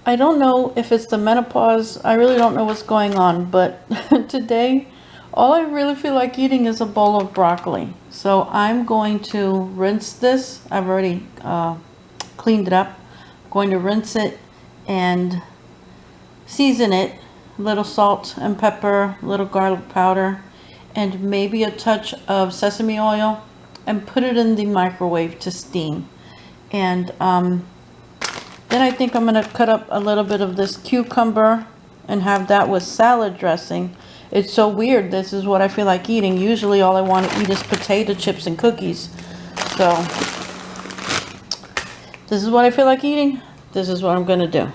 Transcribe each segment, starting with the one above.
I don't know if it's the menopause. I really don't know what's going on, but today all I really feel like eating is a bowl of broccoli. So I'm going to rinse this. I've already cleaned it up. I'm going to rinse it and season it. A little salt and pepper, a little garlic powder, and maybe a touch of sesame oil, and put it in the microwave to steam. And then I think I'm going to cut up a little bit of this cucumber and have that with salad dressing. It's so weird. This is what I feel like eating. Usually all I want to eat is potato chips and cookies. So this is what I feel like eating. This is what I'm going to do.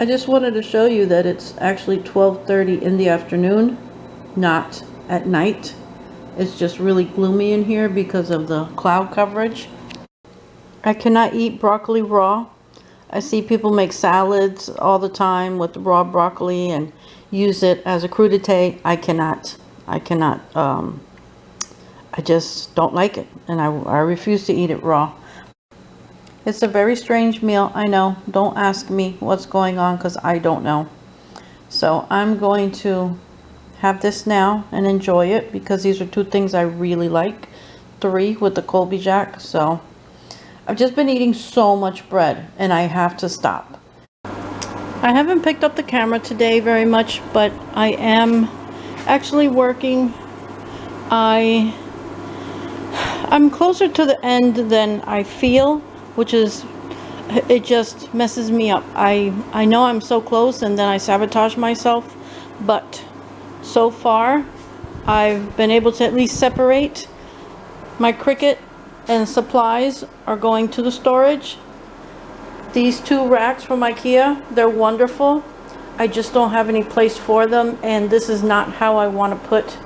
I just wanted to show you that it's actually 12:30 in the afternoon, not at night. It's just really gloomy in here because of the cloud coverage. I cannot eat broccoli raw. I see people make salads all the time with raw broccoli and use it as a crudité. I cannot. I just don't like it, and I refuse to eat it raw. It's a very strange meal, I know. Don't ask me what's going on because I don't know. So I'm going to have this now and enjoy it because these are two things I really like. 3 with the Colby Jack. So I've just been eating so much bread and I have to stop. I haven't picked up the camera today very much, but I am actually working. I'm closer to the end than I feel, which is, it just messes me up. I know I'm so close and then I sabotage myself, but so far I've been able to at least separate. My Cricut and supplies are going to the storage. These 2 racks from IKEA, they're wonderful. I just don't have any place for them, and this is not how I want to put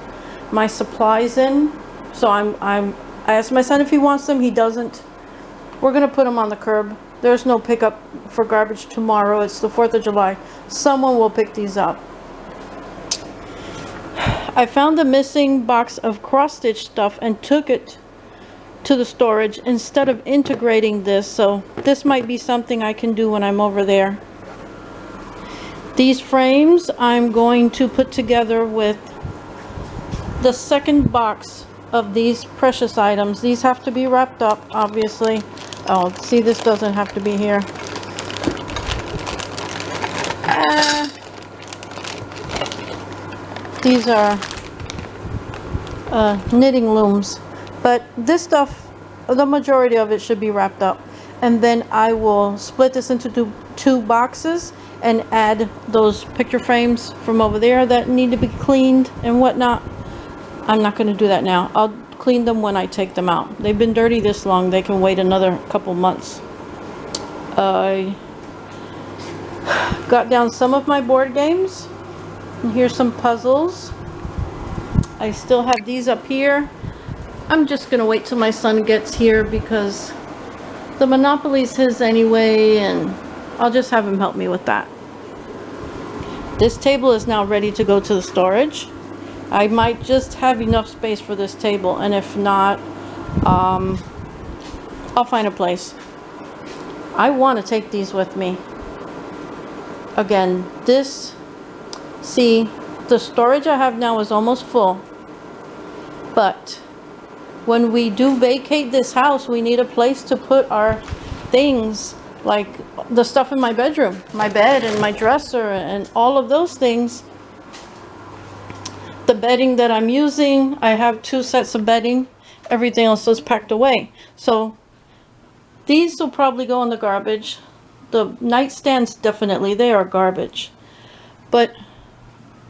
my supplies in. So I asked my son if he wants them. He doesn't. We're gonna put them on the curb. There's no pickup for garbage tomorrow. It's the 4th of July. Someone will pick these up. I found the missing box of cross-stitch stuff and took it to the storage instead of integrating this. So this might be something I can do when I'm over there. These frames I'm going to put together with the second box of these precious items. These have to be wrapped up, obviously. Oh, see, this doesn't have to be here. These are knitting looms, but this stuff, the majority of it should be wrapped up. And then I will split this into two boxes and add those picture frames from over there that need to be cleaned and whatnot. I'm not going to do that now. I'll clean them when I take them out. They've been dirty this long. They can wait another couple months. I got down some of my board games. And here's some puzzles. I still have these up here. I'm just going to wait till my son gets here because the Monopoly's his anyway, and I'll just have him help me with that. This table is now ready to go to the storage. I might just have enough space for this table, and if not, I'll find a place. I want to take these with me. Again, see, the storage I have now is almost full, but when we do vacate this house, we need a place to put our things, like the stuff in my bedroom, my bed and my dresser and all of those things. The bedding that I'm using, I have 2 sets of bedding. Everything else is packed away. So these will probably go in the garbage. The nightstands, definitely, they are garbage. But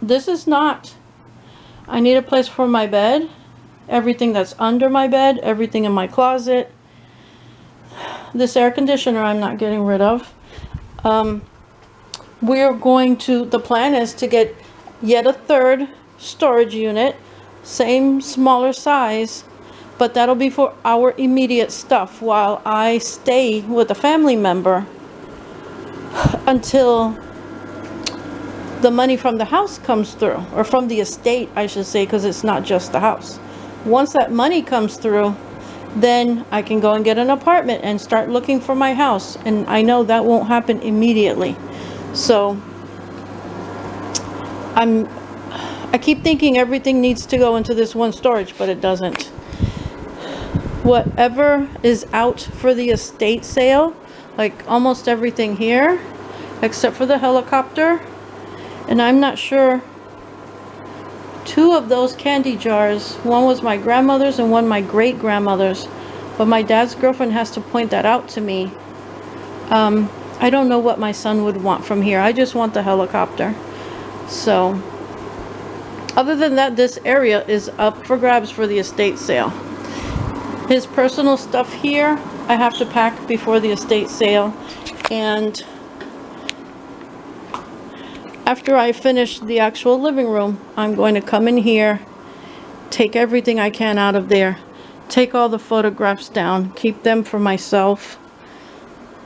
this is not. I need a place for my bed. Everything that's under my bed, everything in my closet. This air conditioner I'm not getting rid of. We're going to, the plan is to get yet a 3rd storage unit, same smaller size, But that'll be for our immediate stuff while I stay with a family member until the money from the house comes through, or from the estate, I should say, because it's not just the house. Once that money comes through, then I can go and get an apartment and start looking for my house. And I know that won't happen immediately. So I keep thinking everything needs to go into this one storage, but it doesn't. Whatever is out for the estate sale, like almost everything here, except for the helicopter, and I'm not sure, 2 of those candy jars, one was my grandmother's and one my great-grandmother's, but my dad's girlfriend has to point that out to me. I don't know what my son would want from here. I just want the helicopter. So other than that, this area is up for grabs for the estate sale. His personal stuff here I have to pack before the estate sale, and after I finish the actual living room, I'm going to come in here, take everything I can out of there, take all the photographs down, keep them for myself.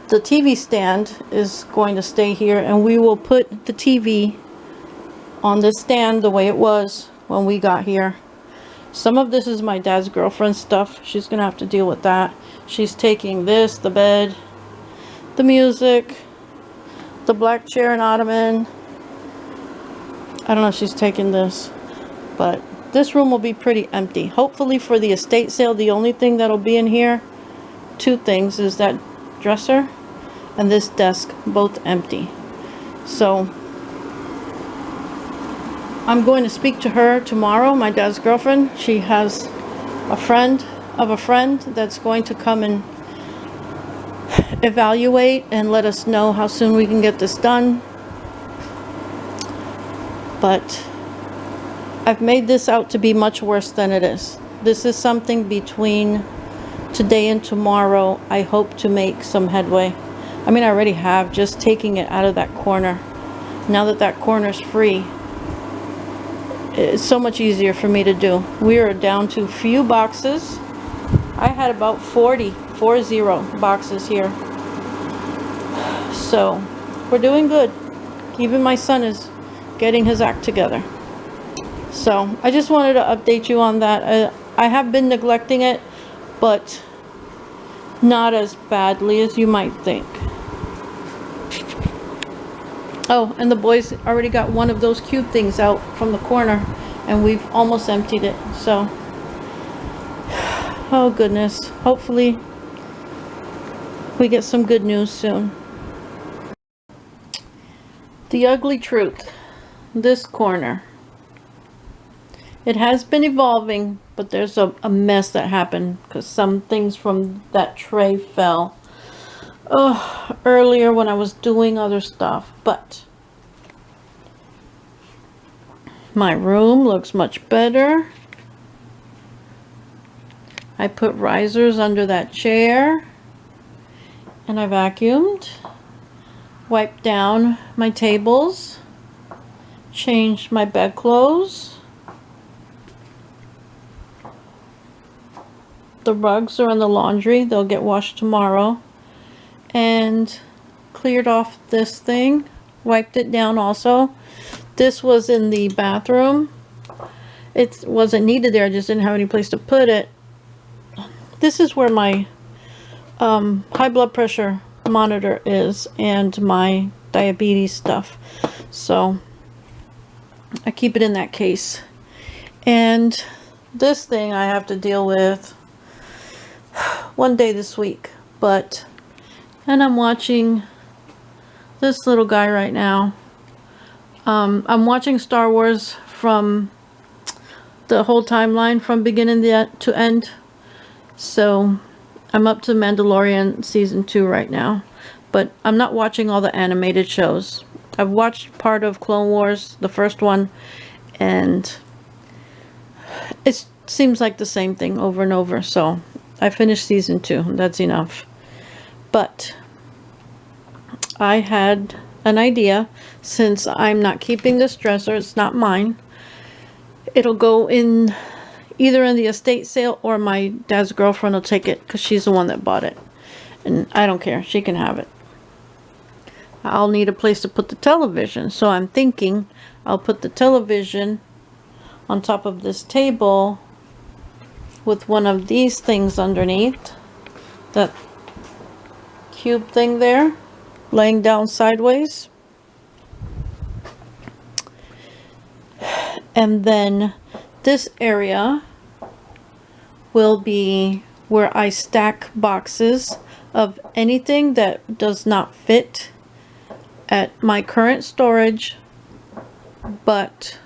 The TV stand is going to stay here, and we will put the TV on this stand the way it was when we got here. Some of this is my dad's girlfriend's stuff. She's gonna have to deal with that. She's taking this, the bed, the music, the black chair and ottoman. I don't know if she's taking this, but this room will be pretty empty. Hopefully for the estate sale, the only thing that'll be in here, 2 things, is that dresser and this desk, both empty. So I'm going to speak to her tomorrow, my dad's girlfriend. She has a friend of a friend that's going to come and evaluate and let us know how soon we can get this done. But I've made this out to be much worse than it is. This is something between today and tomorrow. I hope to make some headway. I mean, I already have, just taking it out of that corner. Now that that corner's free, it's so much easier for me to do. We are down to few boxes. I had about 40 boxes here. So we're doing good. Even my son is getting his act together. So I just wanted to update you on that. I have been neglecting it, but not as badly as you might think. Oh, and the boys already got one of those cute things out from the corner, and we've almost emptied it. So, oh goodness, hopefully we get some good news soon. The ugly truth, this corner, it has been evolving, but there's a mess that happened because some things from that tray fell earlier when I was doing other stuff. But my room looks much better. I put risers under that chair, and I vacuumed, wiped down my tables, changed my bedclothes. The rugs are in the laundry. They'll get washed tomorrow. And cleared off this thing, wiped it down also. This was in the bathroom. It wasn't needed there, I just didn't have any place to put it. This is where my high blood pressure monitor is and my diabetes stuff. So I keep it in that case. And this thing I have to deal with one day this week, and I'm watching this little guy right now. I'm watching Star Wars from the whole timeline from beginning to end. So I'm up to Mandalorian season 2 right now, but I'm not watching all the animated shows. I've watched part of Clone Wars, the first one, and it seems like the same thing over and over. So I finished season 2. That's enough. But I had an idea, since I'm not keeping this dresser, it's not mine. It'll go in either in the estate sale or my dad's girlfriend will take it because she's the one that bought it. And I don't care. She can have it. I'll need a place to put the television. So I'm thinking I'll put the television on top of this table with one of these things underneath. That cube thing there, laying down sideways. And then this area will be where I stack boxes of anything that does not fit at my current storage but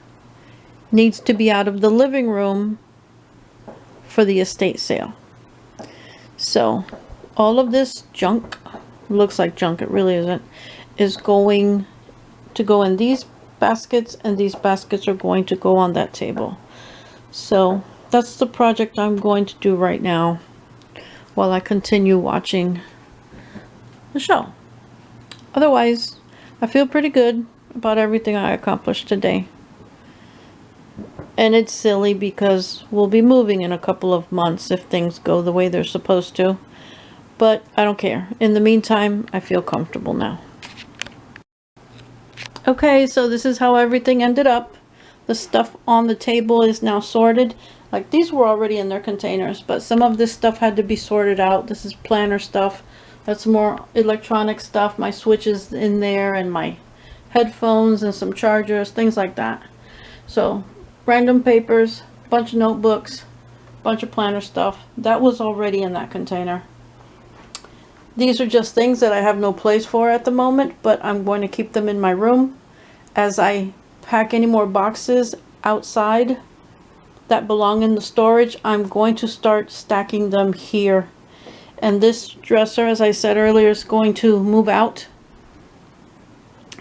needs to be out of the living room for the estate sale. So all of this junk, looks like junk, it really isn't, is going to go in these baskets, and these baskets are going to go on that table. So that's the project I'm going to do right now while I continue watching the show. Otherwise, I feel pretty good about everything I accomplished today. And it's silly because we'll be moving in a couple of months if things go the way they're supposed to. But I don't care. In the meantime, I feel comfortable now. Okay, so this is how everything ended up. The stuff on the table is now sorted. Like, these were already in their containers, but some of this stuff had to be sorted out. This is planner stuff. That's more electronic stuff. My switches in there, and my headphones, and some chargers, things like that. So, random papers, bunch of notebooks, bunch of planner stuff. That was already in that container. These are just things that I have no place for at the moment, but I'm going to keep them in my room. As I pack any more boxes outside that belong in the storage, I'm going to start stacking them here. And this dresser, as I said earlier, is going to move out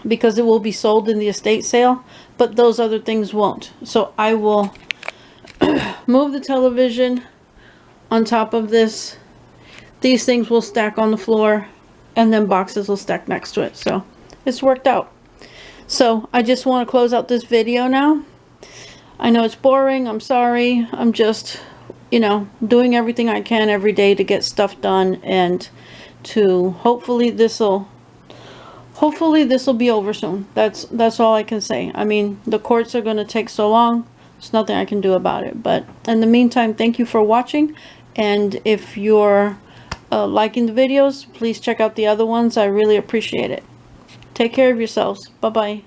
because it will be sold in the estate sale, but those other things won't. So I will move the television on top of this. These things will stack on the floor, and then boxes will stack next to it. So it's worked out. So I just want to close out this video now. I know it's boring. I'm sorry. I'm just, you know, doing everything I can every day to get stuff done, and to hopefully this will be over soon. That's all I can say. I mean, the courts are going to take so long. There's nothing I can do about it. But in the meantime, thank you for watching. And if you're liking the videos, please check out the other ones. I really appreciate it. Take care of yourselves. Bye-bye.